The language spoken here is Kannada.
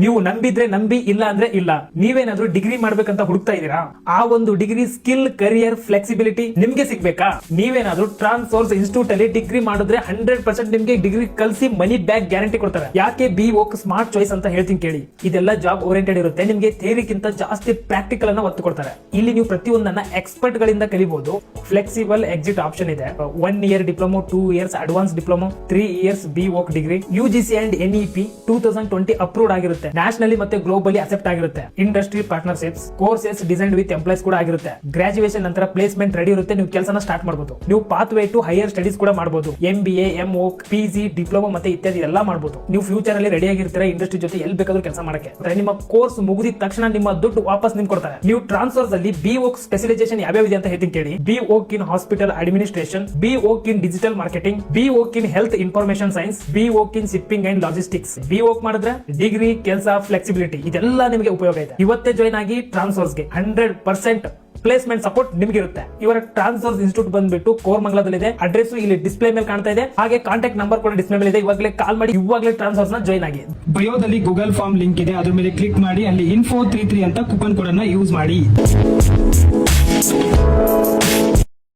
ನೀವು ನಂಬಿದ್ರೆ ನಂಬಿ, ಇಲ್ಲ ಅಂದ್ರೆ ಇಲ್ಲ. ನೀವೇನಾದ್ರೂ ಡಿಗ್ರಿ ಮಾಡ್ಬೇಕಂತ ಹುಡುಕ್ತಾ ಇದೀರಾ? ಆ ಒಂದು ಡಿಗ್ರಿ ಸ್ಕಿಲ್, ಕರಿಯರ್, ಫ್ಲೆಕ್ಸಿಬಿಲಿಟಿ ನಿಮ್ಗೆ ಸಿಗ್ಬೇಕಾ? ನೀವೇನಾದ್ರೂ ಟ್ರಾನ್ಸ್ಫೋರ್ಸ್ ಇನ್ಸ್ಟಿಟ್ಯೂಟ್ ಅಲ್ಲಿ ಡಿಗ್ರಿ ಮಾಡಿದ್ರೆ 100% ನಿಮ್ಗೆ ಡಿಗ್ರಿ ಕಲ್ಸಿ ಮನಿ ಬ್ಯಾಕ್ ಗ್ಯಾರಂಟಿ ಕೊಡ್ತಾರೆ. ಯಾಕೆ ಬಿ ವೋಕ್ ಸ್ಮಾರ್ಟ್ ಚಾಯ್ಸ್ ಅಂತ ಹೇಳ್ತೀನಿ ಕೇಳಿ. ಇದೆಲ್ಲ ಜಾಬ್ ಓರಿಯೆಂಟೆಡ್ ಇರುತ್ತೆ. ನಿಮ್ಗೆ ಥಿಯರಿಗಿಂತ ಜಾಸ್ತಿ ಪ್ರಾಕ್ಟಿಕಲ್ ಅನ್ನ ಒತ್ತು ಕೊಡ್ತಾರೆ. ಇಲ್ಲಿ ನೀವು ಪ್ರತಿಯೊಂದನ್ನ ಎಕ್ಸ್ಪರ್ಟ್ ಗಳಿಂದ ಕಲಿಬಹುದು. ಫ್ಲೆಕ್ಸಿಬಲ್ ಎಕ್ಸಿಟ್ ಆಪ್ಷನ್ ಇದೆ. 1 year diploma, 2 years advance diploma, 3 years ಬಿ ವೋಕ್ ಡಿಗ್ರಿ. UGC ಅಂಡ್ NEP 2020 ಅಪ್ರೂವ್ಡ್ ಆಗಿರುತ್ತೆ. ನ್ಯಾಷನಲಿ ಮತ್ತೆ ಗ್ಲೋಬಲಿ ಅಕ್ಸೆಪ್ಟ್ ಆಗಿರುತ್ತೆ. Industry partnerships, courses designed with employers ಕೂಡ ಆಗಿರುತ್ತೆ. ಗ್ರಾಜುಯೇಷನ್ ನಂತರ ಪ್ಲೇಸ್ಮೆಂಟ್ ರೆಡಿ ಇರುತ್ತೆ. ನೀವು ಕೆಲಸನ ಸ್ಟಾರ್ಟ್ ಮಾಡಬಹುದು. ನೀವು pathway to higher studies ಕೂಡ ಮಾಡಬಹುದು. MBA, MOOC, PG, ಡಿಪ್ಲೊಮಾ ಮತ್ತೆ ಇತ್ಯಾದಿ ಎಲ್ಲ ಮಾಡಬಹುದು. ನೀವು ಫ್ಯೂಚರ್ ಅಲ್ಲಿ ರೆಡಿ ಆಗಿರ್ತೀರಾ ಇಂಡಸ್ಟ್ರಿ ಜೊತೆ ಎಲ್ಲಿ ಬೇಕಾದ್ರೂ ಕೆಲಸ ಮಾಡಕ್ಕೆ. ನಿಮ್ಮ ಕೋರ್ಸ್ ಮುಗಿದ ತಕ್ಷಣ ನಿಮ್ಮ ದುಡ್ಡು ವಾಪಸ್ ನಿಮ್ಗೆ ಕೊಡ್ತಾರೆ. ನೀವು ಟ್ರಾನ್ಸ್ಫರ್ಸ್ ಅಲ್ಲಿ ಬಿ ವೋಕ್ ಸ್ಪೆಷಲೈಸೇಷನ್ ಯಾವ್ಯಾವ ಇದೆ ಅಂತ ಹೇಳ್ತೀನಿ ಕೇಳಿ. B woke in hospital administration, B woke in digital marketing, B woke in health information science, B woke in shipping and logistics. B woke ಮಾಡಿದ್ರೆ ಡಿಗ್ರಿ, ಕೆಲಸ, ಫ್ಲೆಕ್ಸಿಬಿಲಿಟಿ ಇದೆಲ್ಲ ನಿಮಗೆ ಉಪಯೋಗ ಇದೆ. ಇವತ್ತೇ ಜಾಯ್ನ್ ಆಗಿ ಟ್ರಾನ್ಸ್ಫರ್ಸ್ಗೆ 100% ಪ್ಲೇಸ್ಮೆಂಟ್ ಸಪೋರ್ಟ್ ನಿಮಗೆ ಇರುತ್ತೆ. ಇವರ ಟ್ರಾನ್ಸ್ಫರ್ಸ್ ಇನ್ಸ್ಟಿಟ್ಯೂಟ್ ಬಂದ್ಬಿಟ್ಟು ಕೋರಮಂಗಲದಲ್ಲಿದೆ. ಅಡ್ರೆಸ್ ಇಲ್ಲಿ ಡಿಸ್ಪ್ಲೇ ಮೇಲೆ ಕಾಣ್ತಾ ಇದೆ. ಹಾಗೆ ಕಾಂಟ್ಯಾಕ್ಟ್ ನಂಬರ್ ಕೂಡ ಡಿಸ್ಪ್ಲೇ ಮೇಲೆ ಇದೆ. ಇವಾಗಲೇ ಕಾಲ್ ಮಾಡಿ, ಇವಾಗಲೇ ಟ್ರಾನ್ಸ್ಫರ್ಸ್ ನ ಜಾಯ್ನ್ ಆಗಿ. ಬಯೋದಲ್ಲಿ ಗೂಗಲ್ ಫಾರ್ಮ್ ಲಿಂಕ್ ಇದೆ, ಅದ್ರ ಮೇಲೆ ಕ್ಲಿಕ್ ಮಾಡಿ ಅಲ್ಲಿ info33 ಅಂತ ಕೂಪನ್ ಕೋಡ್ ಅನ್ನ ಯೂಸ್ ಮಾಡಿ.